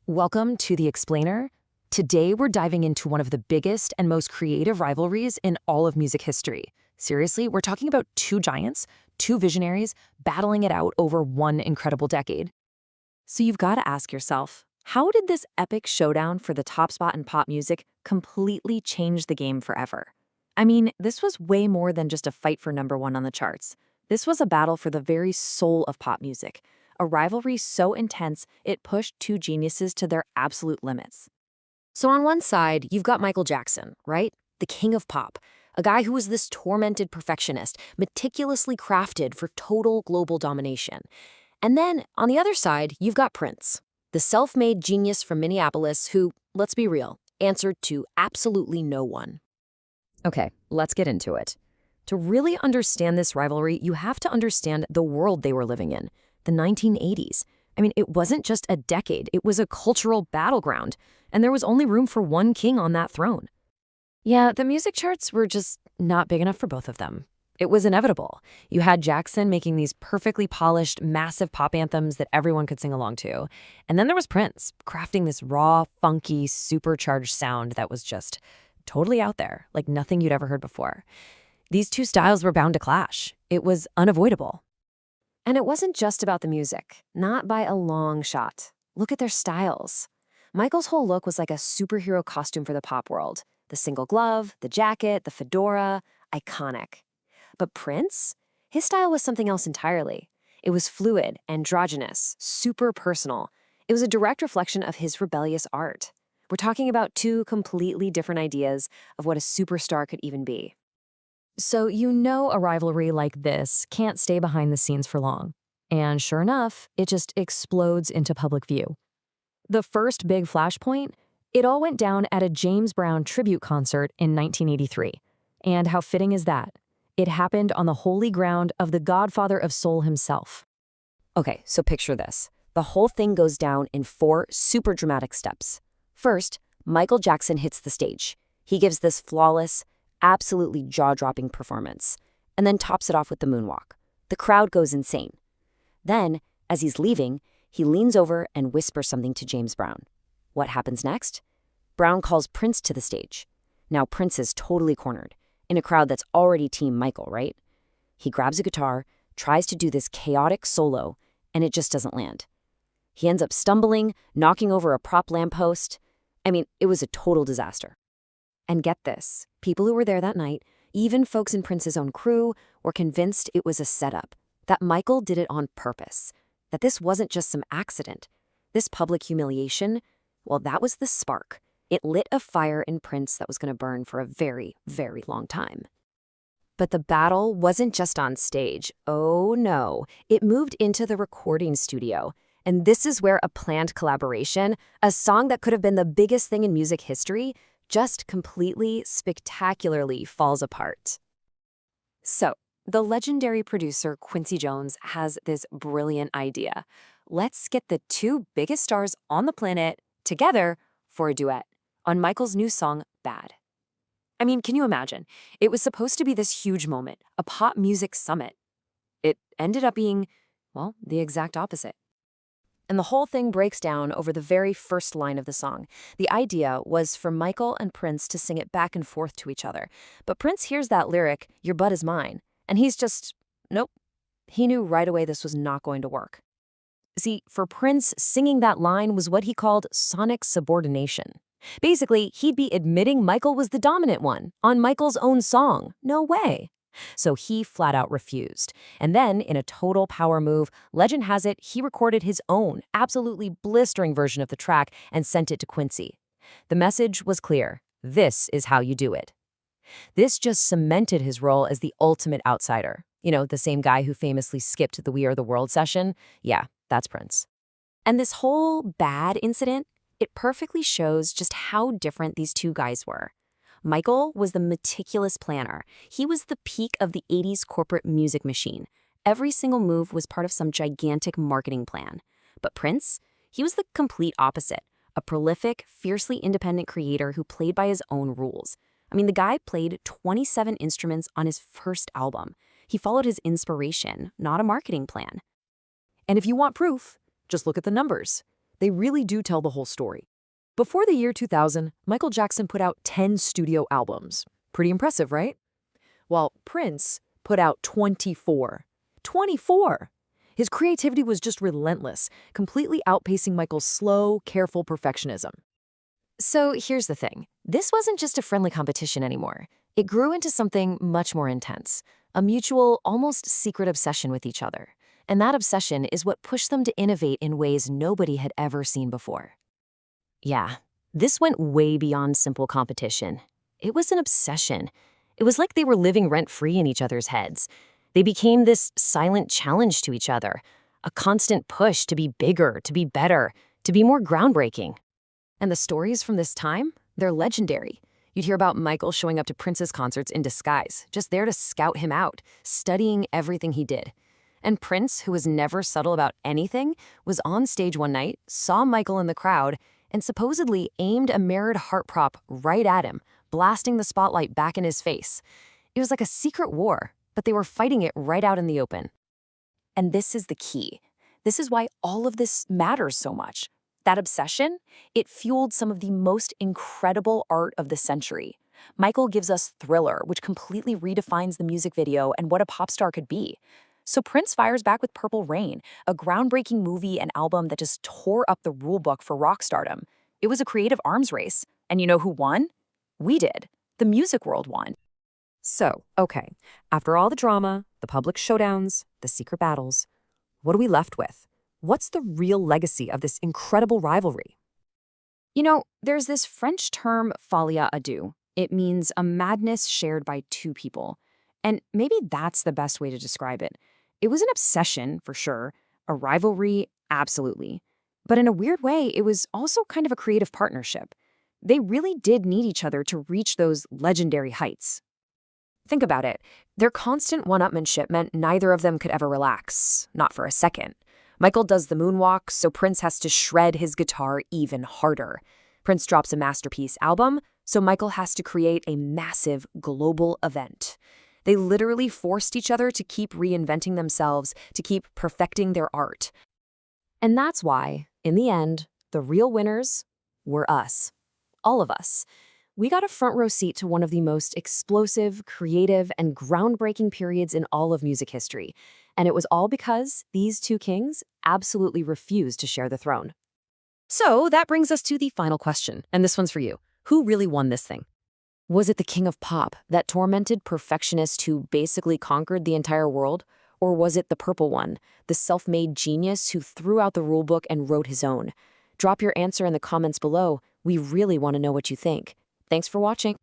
Welcome to The Explainer. Today we're diving into one of the biggest and most creative rivalries in all of music history. Seriously, we're talking about two giants, two visionaries, battling it out over one incredible decade. So you've got to ask yourself, how did this epic showdown for the top spot in pop music completely change the game forever? I mean, this was way more than just a fight for number one on the charts. This was a battle for the very soul of pop music, a rivalry so intense it pushed two geniuses to their absolute limits. So on one side, you've got Michael Jackson, right? The king of pop, a guy who was this tormented perfectionist, meticulously crafted for total global domination. And then, on the other side, you've got Prince, the self-made genius from Minneapolis who, let's be real, answered to absolutely no one. Okay, let's get into it. To really understand this rivalry, you have to understand the world they were living in, the 1980s. I mean, it wasn't just a decade, it was a cultural battleground, and there was only room for one king on that throne. Yeah, the music charts were just not big enough for both of them. It was inevitable. You had Jackson making these perfectly polished, massive pop anthems that everyone could sing along to. And then there was Prince, crafting this raw, funky, supercharged sound that was just totally out there, like nothing you'd ever heard before. These two styles were bound to clash. It was unavoidable. And it wasn't just about the music, not by a long shot. Look at their styles. Michael's whole look was like a superhero costume for the pop world. The single glove, the jacket, the fedora, iconic. But Prince? His style was something else entirely. It was fluid, androgynous, super personal. It was a direct reflection of his rebellious art. We're talking about two completely different ideas of what a superstar could even be. So you know a rivalry like this can't stay behind the scenes for long. And sure enough, it just explodes into public view. The first big flashpoint, it all went down at a James Brown tribute concert in 1983. And how fitting is that? It happened on the holy ground of the godfather of soul himself. Okay, so picture this. The whole thing goes down in 4 super dramatic steps. First, Michael Jackson hits the stage. He gives this flawless, absolutely jaw-dropping performance, and then tops it off with the moonwalk. The crowd goes insane. Then, as he's leaving, he leans over and whispers something to James Brown. What happens next? Brown calls Prince to the stage. Now Prince is totally cornered, in a crowd that's already Team Michael, right? He grabs a guitar, tries to do this chaotic solo, and it just doesn't land. He ends up stumbling, knocking over a prop lamppost. I mean, it was a total disaster. And get this, people who were there that night, even folks in Prince's own crew, were convinced it was a setup, that Michael did it on purpose, that this wasn't just some accident. This public humiliation, well, that was the spark. It lit a fire in Prince that was going to burn for a very, very long time. But the battle wasn't just on stage. Oh no, it moved into the recording studio. And this is where a planned collaboration, a song that could have been the biggest thing in music history, just completely, spectacularly falls apart. So, the legendary producer Quincy Jones has this brilliant idea. Let's get the two biggest stars on the planet together for a duet on Michael's new song, Bad. I mean, can you imagine? It was supposed to be this huge moment, a pop music summit. It ended up being, well, the exact opposite. And the whole thing breaks down over the very first line of the song. The idea was for Michael and Prince to sing it back and forth to each other. But Prince hears that lyric, "Your butt is mine," and he's just, nope. He knew right away this was not going to work. See, for Prince, singing that line was what he called sonic subordination. Basically, he'd be admitting Michael was the dominant one on Michael's own song. No way. So he flat out refused. And then, in a total power move, legend has it he recorded his own, absolutely blistering version of the track and sent it to Quincy. The message was clear. This is how you do it. This just cemented his role as the ultimate outsider. You know, the same guy who famously skipped the We Are the World session? Yeah, that's Prince. And this whole bad incident, it perfectly shows just how different these two guys were. Michael was the meticulous planner. He was the peak of the 80s corporate music machine. Every single move was part of some gigantic marketing plan. But Prince, he was the complete opposite, a prolific, fiercely independent creator who played by his own rules. I mean, the guy played 27 instruments on his first album. He followed his inspiration, not a marketing plan. And if you want proof, just look at the numbers. They really do tell the whole story. Before the year 2000, Michael Jackson put out 10 studio albums. Pretty impressive, right? While Prince put out 24. 24! His creativity was just relentless, completely outpacing Michael's slow, careful perfectionism. So here's the thing. This wasn't just a friendly competition anymore. It grew into something much more intense, a mutual, almost secret obsession with each other. And that obsession is what pushed them to innovate in ways nobody had ever seen before. Yeah, this went way beyond simple competition. It was an obsession. It was like they were living rent-free in each other's heads. They became this silent challenge to each other, a constant push to be bigger, to be better, to be more groundbreaking. And the stories from this time, they're legendary. You'd hear about Michael showing up to Prince's concerts in disguise, just there to scout him out, studying everything he did. And Prince, who was never subtle about anything, was on stage one night, saw Michael in the crowd, and supposedly aimed a mirrored heart prop right at him, blasting the spotlight back in his face. It was like a secret war, but they were fighting it right out in the open. And this is the key. This is why all of this matters so much. That obsession, it fueled some of the most incredible art of the century. Michael gives us Thriller, which completely redefines the music video and what a pop star could be. So Prince fires back with Purple Rain, a groundbreaking movie and album that just tore up the rulebook for rock stardom. It was a creative arms race. And you know who won? We did. The music world won. So, okay, after all the drama, the public showdowns, the secret battles, what are we left with? What's the real legacy of this incredible rivalry? You know, there's this French term folie à deux. It means a madness shared by two people. And maybe that's the best way to describe it. It was an obsession, for sure, a rivalry, absolutely. But in a weird way, it was also kind of a creative partnership. They really did need each other to reach those legendary heights. Think about it. Their constant one-upmanship meant neither of them could ever relax, not for a second. Michael does the moonwalk, so Prince has to shred his guitar even harder. Prince drops a masterpiece album, so Michael has to create a massive global event. They literally forced each other to keep reinventing themselves, to keep perfecting their art. And that's why, in the end, the real winners were us. All of us. We got a front row seat to one of the most explosive, creative, and groundbreaking periods in all of music history. And it was all because these two kings absolutely refused to share the throne. So that brings us to the final question, and this one's for you. Who really won this thing? Was it the king of pop, that tormented perfectionist who basically conquered the entire world? Or was it the purple one, the self-made genius who threw out the rulebook and wrote his own? Drop your answer in the comments below. We really want to know what you think. Thanks for watching.